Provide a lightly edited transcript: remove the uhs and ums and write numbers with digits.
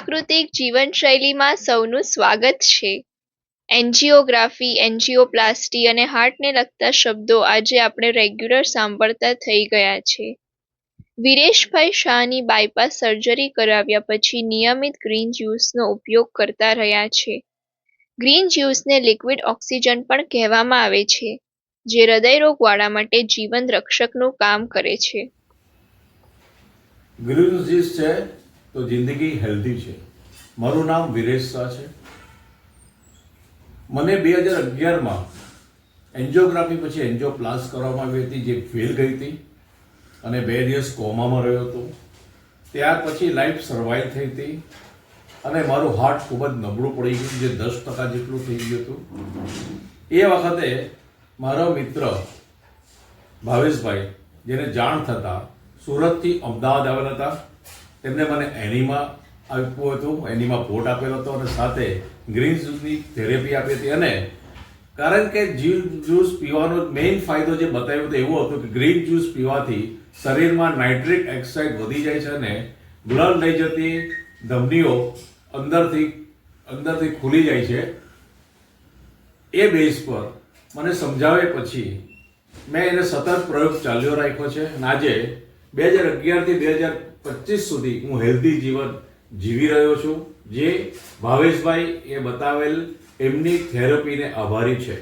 પ્રાકૃતિક જીવનશૈલીમાં સૌનું સ્વાગત છે. એન્જિયોગ્રાફી, એન્જિયોપ્લાસ્ટી અને હાર્ટને લગતા શબ્દો આજે આપણે રેગ્યુલર સાંભળતા થઈ ગયા છે. વિરેશભાઈ શાહની બાયપાસ સર્જરી કરાવ્યા પછી નિયમિત ગ્રીન જ્યુસનો ઉપયોગ કરતા રહ્યા છે. ગ્રીન જ્યુસને લિક્વિડ ઓક્સિજન પણ કહેવામાં આવે છે, જે હૃદયરોગવાળા માટે જીવન રક્ષકનું કામ કરે છે. ગ્રીન જ્યુસ છે તો જિંદગી હેલ્ધી છે. મારું નામ વિરેશ શાહ છે. મને 2011માં એન્જિયોગ્રાફી પછી એન્જિયોપ્લાસ્ટી કરવામાં આવી હતી, જે ફેલ ગઈ હતી અને 2 દિવસ કોમામાં રહ્યો હતો. ત્યાર પછી લાઈફ સર્વાઈવ થઈ હતી અને મારું હાર્ટ ખૂબ જ નબળું પડી ગયું, જે 10% જેટલું થઈ ગયું હતું. એ વખતે મારો મિત્ર ભાવેશભાઈ, જેને જાણ થતાં સુરતથી અમદાવાદ આવેલા હતા, તેમને મને એનીમા આપ્યું હતું, એનીમા પોટ આપેલો હતો અને સાથે ગ્રીન જ્યુસની થેરેપી આપી હતી. અને કારણ કે જ્યુસ પીવાનો મેઇન ફાયદો જે બતાવ્યો હતો એવો હતો કે ગ્રીન જ્યુસ પીવાથી શરીરમાં નાઇટ્રિક ઓક્સાઇડ વધી જાય છે અને બ્લડ લઈ જતી ધમનીઓ અંદરથી ખુલી જાય છે. એ બેઝ પર મને સમજાવ્યા પછી મેં એને સતત પ્રયોગ ચાલ્યો રાખ્યો છે અને આજે 2011થી 2025 સુધી હું હેલ્ધી જીવન જીવી રહ્યો છું, જે ભાવેશભાઈ એ બતાવેલ એમની થેરપીને આભારી છે.